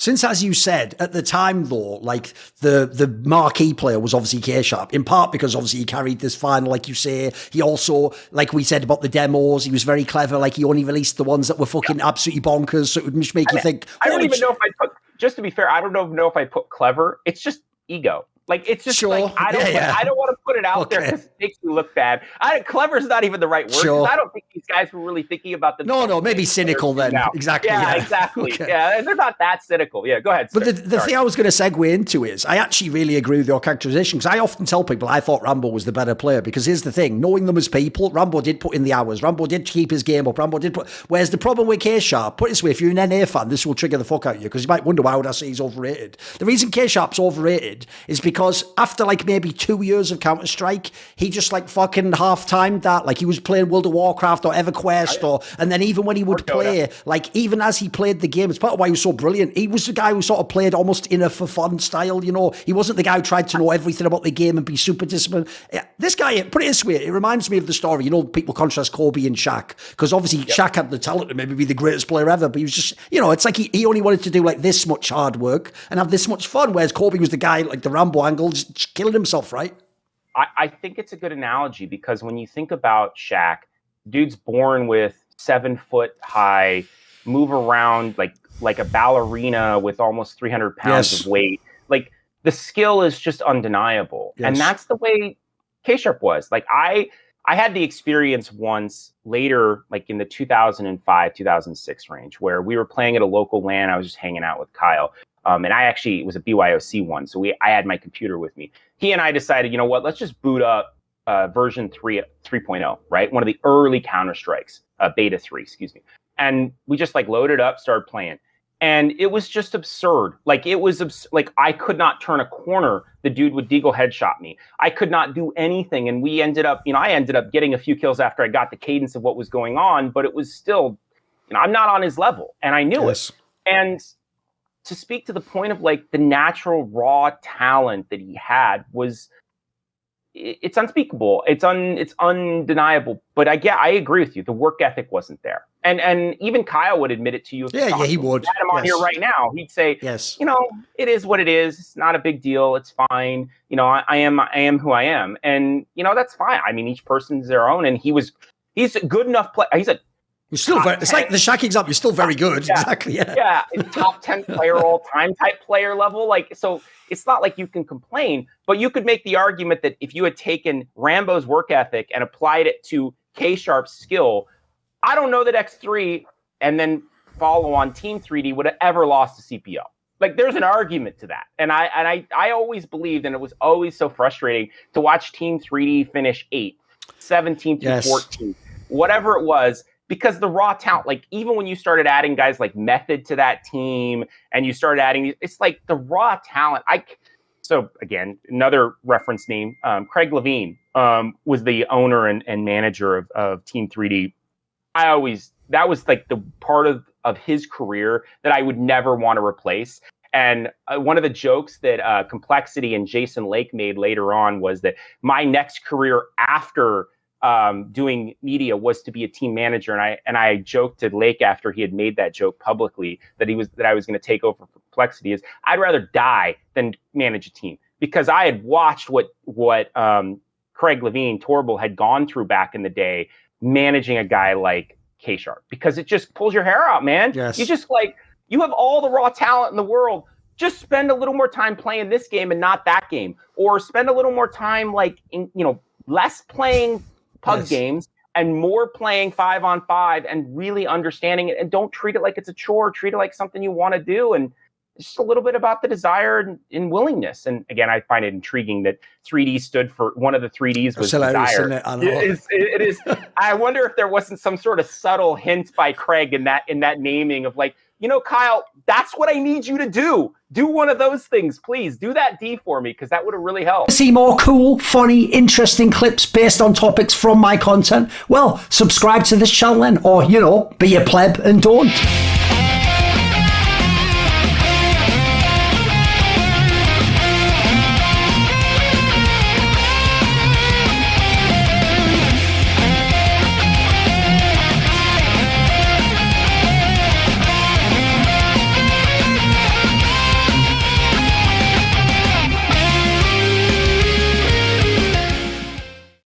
Since, as you said, at the time, though, like the marquee player was obviously ksharp, in part because obviously he carried this final, like you say. He also, like we said about the demos, he was very clever. Like he only released the ones that were fucking absolutely bonkers, so it would just make you think. I don't even know if I put, just to be fair, I don't know if I put clever. It's just ego. Like, it's just like, I don't want to put it out there because it makes me look bad. Clever is not even the right word. I don't think these guys were really thinking about themselves. No, maybe cynical then. Now. Exactly. Yeah, exactly. Okay. Yeah, they're not that cynical. Yeah, go ahead. But the thing I was going to segue into is I actually really agree with your characterization, because I often tell people I thought Rambo was the better player, because here's the thing, knowing them as people, Rambo did put in the hours. Rambo did keep his game up. Whereas the problem with ksharp, put it this way, if you're an NA fan, this will trigger the fuck out of you, because you might wonder why would I say he's overrated. The reason ksharp's overrated is because after like maybe 2 years of Counter-Strike, he just like fucking half-timed that. Like he was playing World of Warcraft or EverQuest, and then even when he would play, like even as he played the game, it's part of why he was so brilliant. He was the guy who sort of played almost in a for fun style, you know. He wasn't the guy who tried to know everything about the game and be super disciplined. This guy, put it this way, it reminds me of the story, you know, people contrast Kobe and Shaq, because obviously Shaq had the talent to maybe be the greatest player ever, but he was just, you know, it's like he only wanted to do like this much hard work and have this much fun, whereas Kobe was the guy, like the Rambo angle, just killing himself, right? I think it's a good analogy, because when you think about Shaq, dude's born with 7 foot high, move around like a ballerina with almost 300 pounds of weight. Like the skill is just undeniable. And that's the way ksharp was. Like I had the experience once later, like in the 2005, 2006 range, where we were playing at a local LAN. I was just hanging out with Kyle. And it was a BYOC one. So I had my computer with me. He and I decided, you know what, let's just boot up version 3.0, right? One of the early Counter-Strikes, beta 3, excuse me. And we just like loaded up, started playing. And it was just absurd. Like like I could not turn a corner. The dude would deagle headshot me. I could not do anything. And we ended up, I ended up getting a few kills after I got the cadence of what was going on, but it was still, I'm not on his level. And I knew it. And to speak to the point of like the natural raw talent that he had it's unspeakable. It's undeniable. But I agree with you. The work ethic wasn't there. And even Kyle would admit it to you. Yeah, he would. Had him on here right now. He'd say, yes, it is what it is. It's not a big deal. It's fine. I am who I am. And, that's fine. I mean, each person's their own. And he's a good enough player. He's still it's like the Shaq example. You're still very good. Yeah, exactly. Yeah. Top 10 player all time type player level. Like, so it's not like you can complain, but you could make the argument that if you had taken Rambo's work ethic and applied it to ksharp's skill, I don't know that X3 and then follow on Team 3D would have ever lost to CPO. Like, there's an argument to that. And I always believed, and it was always so frustrating to watch Team 3D finish 8, 17 through 14, whatever it was. Because the raw talent, like even when you started adding guys like Method to that team and you started adding, it's like the raw talent. So again, another reference name, Craig Levine was the owner and manager of Team 3D. That was like the part of his career that I would never want to replace. And one of the jokes that Complexity and Jason Lake made later on was that my next career after doing media was to be a team manager, and I joked to Lake after he had made that joke publicly that I was going to take over for Complexity, is I'd rather die than manage a team, because I had watched what Craig Levine, Torbil, had gone through back in the day managing a guy like ksharp, because it just pulls your hair out, man. Yes. You just you have all the raw talent in the world. Just spend a little more time playing this game and not that game, or spend a little more time less playing pug games and more playing 5-on-5 and really understanding it, and don't treat it like it's a chore. Treat it like something you want to do, and just a little bit about the desire and willingness. And again, I find it intriguing that 3D stood for one of the 3Ds was desire. It is. I wonder if there wasn't some sort of subtle hint by Craig in that naming of like, Kyle, that's what I need you to do. Do one of those things, please. Do that D for me, because that would have really helped. See more cool, funny, interesting clips based on topics from my content? Well, subscribe to this channel then, or, be a pleb and don't.